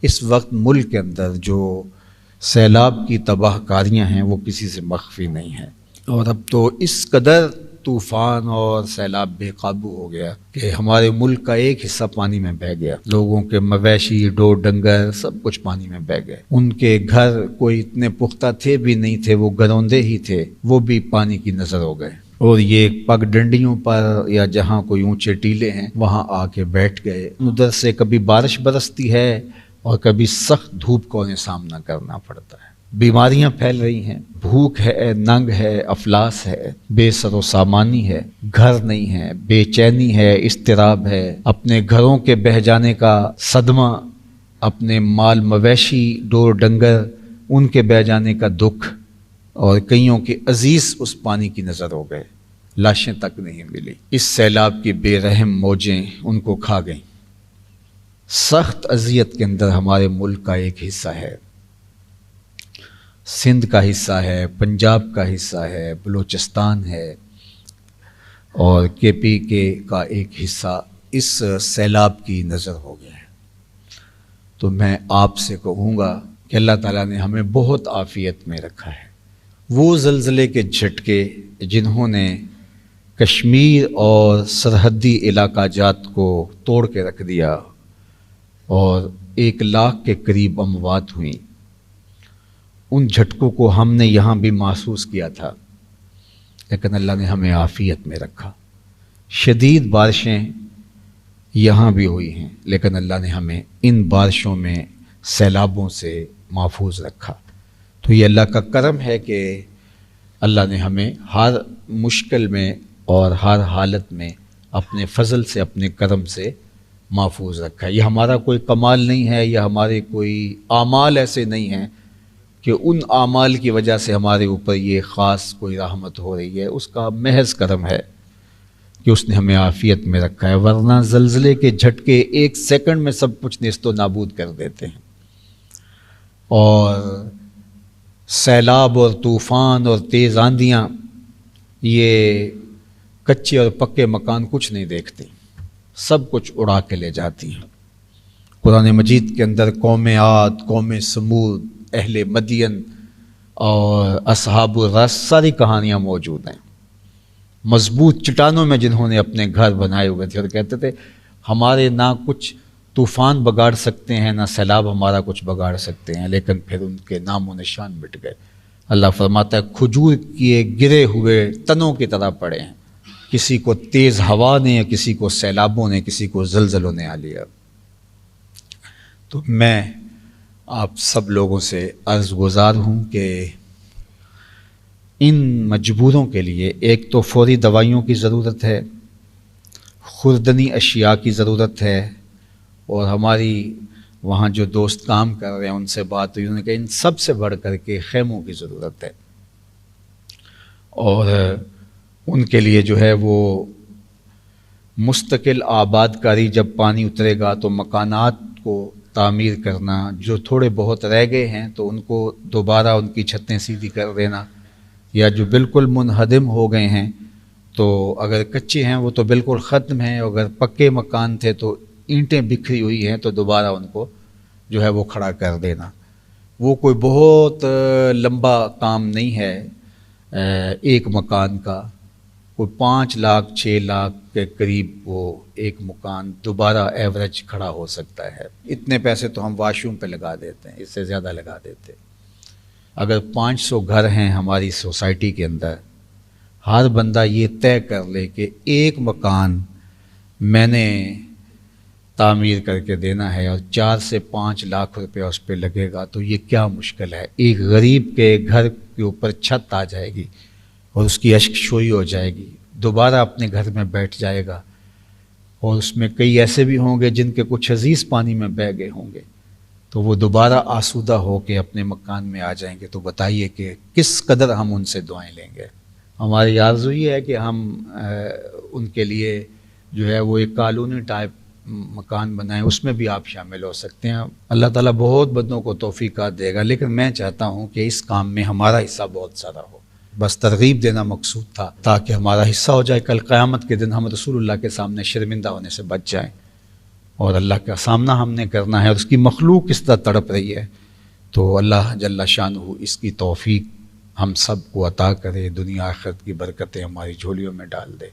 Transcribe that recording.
اس وقت ملک کے اندر جو سیلاب کی تباہ کاریاں ہیں وہ کسی سے مخفی نہیں ہیں، اور اب تو اس قدر طوفان اور سیلاب بے قابو ہو گیا کہ ہمارے ملک کا ایک حصہ پانی میں بہہ گیا، لوگوں کے مویشی ڈور ڈنگر سب کچھ پانی میں بہہ گئے، ان کے گھر کوئی اتنے پختہ تھے بھی نہیں تھے، وہ گروندے ہی تھے، وہ بھی پانی کی نظر ہو گئے، اور یہ پگ ڈنڈیوں پر یا جہاں کوئی اونچے ٹیلے ہیں وہاں آ کے بیٹھ گئے۔ ادھر سے کبھی بارش برستی ہے اور کبھی سخت دھوپ کو انہیں سامنا کرنا پڑتا ہے، بیماریاں پھیل رہی ہیں، بھوک ہے، ننگ ہے، افلاس ہے، بے سر و سامانی ہے، گھر نہیں ہے، بے چینی ہے، اضطراب ہے، اپنے گھروں کے بہہ جانے کا صدمہ، اپنے مال مویشی ڈور ڈنگر ان کے بہہ جانے کا دکھ، اور کئیوں کے عزیز اس پانی کی نظر ہو گئے، لاشیں تک نہیں ملی۔ اس سیلاب کی بے رحم موجیں ان کو کھا گئیں۔ سخت اذیت کے اندر ہمارے ملک کا ایک حصہ ہے، سندھ کا حصہ ہے، پنجاب کا حصہ ہے، بلوچستان ہے، اور کے پی کے کا ایک حصہ اس سیلاب کی نظر ہو گیا ہے۔ تو میں آپ سے کہوں گا کہ اللہ تعالیٰ نے ہمیں بہت عافیت میں رکھا ہے۔ وہ زلزلے کے جھٹکے جنہوں نے کشمیر اور سرحدی علاقہ جات کو توڑ کے رکھ دیا اور 1 لاکھ کے قریب اموات ہوئیں، ان جھٹکوں کو ہم نے یہاں بھی محسوس کیا تھا، لیکن اللہ نے ہمیں عافیت میں رکھا۔ شدید بارشیں یہاں بھی ہوئی ہیں، لیکن اللہ نے ہمیں ان بارشوں میں سیلابوں سے محفوظ رکھا۔ تو یہ اللہ کا کرم ہے کہ اللہ نے ہمیں ہر مشکل میں اور ہر حالت میں اپنے فضل سے، اپنے کرم سے محفوظ رکھا ہے۔ یہ ہمارا کوئی کمال نہیں ہے، یا ہمارے کوئی اعمال ایسے نہیں ہیں کہ ان اعمال کی وجہ سے ہمارے اوپر یہ خاص کوئی رحمت ہو رہی ہے، اس کا محض کرم ہے کہ اس نے ہمیں عافیت میں رکھا ہے، ورنہ زلزلے کے جھٹکے 1 سیکنڈ میں سب کچھ نیست و نابود کر دیتے ہیں، اور سیلاب اور طوفان اور تیز آندیاں یہ کچے اور پکے مکان کچھ نہیں دیکھتے، سب کچھ اڑا کے لے جاتی ہیں۔ قرآن مجید کے اندر قوم عاد، قوم سمود، اہل مدین اور اصحاب الرس ساری کہانیاں موجود ہیں، مضبوط چٹانوں میں جنہوں نے اپنے گھر بنائے ہوئے تھے، اور کہتے تھے ہمارے نہ کچھ طوفان بگاڑ سکتے ہیں، نہ سیلاب ہمارا کچھ بگاڑ سکتے ہیں، لیکن پھر ان کے نام و نشان مٹ گئے۔ اللہ فرماتا ہے کھجور کیے گرے ہوئے تنوں کی طرح پڑے ہیں، کسی کو تیز ہوا نے، یا کسی کو سیلابوں نے، کسی کو زلزلوں نے آ لیا۔ تو میں آپ سب لوگوں سے عرض گزار ہوں کہ ان مجبوروں کے لیے ایک تو فوری دوائیوں کی ضرورت ہے، خوردنی اشیاء کی ضرورت ہے، اور ہماری وہاں جو دوست کام کر رہے ہیں ان سے بات ہوئی، انہوں نے کہا ان سب سے بڑھ کر کے خیموں کی ضرورت ہے، اور ان کے لیے جو ہے وہ مستقل آباد کاری، جب پانی اترے گا تو مکانات کو تعمیر کرنا، جو تھوڑے بہت رہ گئے ہیں تو ان کو دوبارہ ان کی چھتیں سیدھی کر دینا، یا جو بالکل منہدم ہو گئے ہیں تو اگر کچے ہیں وہ تو بالکل ختم ہیں، اگر پکے مکان تھے تو اینٹیں بکھری ہوئی ہیں تو دوبارہ ان کو جو ہے وہ کھڑا کر دینا۔ وہ کوئی بہت لمبا کام نہیں ہے، ایک مکان کا کوئی 5 لاکھ 6 لاکھ کے قریب وہ ایک مکان دوبارہ ایوریج کھڑا ہو سکتا ہے۔ اتنے پیسے تو ہم واش روم پہ لگا دیتے ہیں، اس سے زیادہ لگا دیتے۔ اگر 500 گھر ہیں ہماری سوسائٹی کے اندر، ہر بندہ یہ طے کر لے کہ ایک مکان میں نے تعمیر کر کے دینا ہے اور 4 سے 5 لاکھ روپے اس پہ لگے گا، تو یہ کیا مشکل ہے۔ ایک غریب کے گھر کے اوپر چھت آ جائے گی اور اس کی اشک شوئی ہو جائے گی، دوبارہ اپنے گھر میں بیٹھ جائے گا، اور اس میں کئی ایسے بھی ہوں گے جن کے کچھ عزیز پانی میں بہہ گئے ہوں گے، تو وہ دوبارہ آسودہ ہو کے اپنے مکان میں آ جائیں گے۔ تو بتائیے کہ کس قدر ہم ان سے دعائیں لیں گے۔ ہماری آرزو یہ ہے کہ ہم ان کے لیے جو ہے وہ ایک کالونی ٹائپ مکان بنائیں، اس میں بھی آپ شامل ہو سکتے ہیں۔ اللہ تعالیٰ بہت بندوں کو توفیقات دے گا، لیکن میں چاہتا ہوں کہ اس کام میں ہمارا حصہ بہت سارا ہو۔ بس ترغیب دینا مقصود تھا تاکہ ہمارا حصہ ہو جائے، کل قیامت کے دن ہم رسول اللہ کے سامنے شرمندہ ہونے سے بچ جائیں۔ اور اللہ کا سامنا ہم نے کرنا ہے، اور اس کی مخلوق کس طرح تڑپ رہی ہے. تو اللہ جل شانہ اس کی توفیق ہم سب کو عطا کرے، دنیا آخرت کی برکتیں ہماری جھولیوں میں ڈال دے.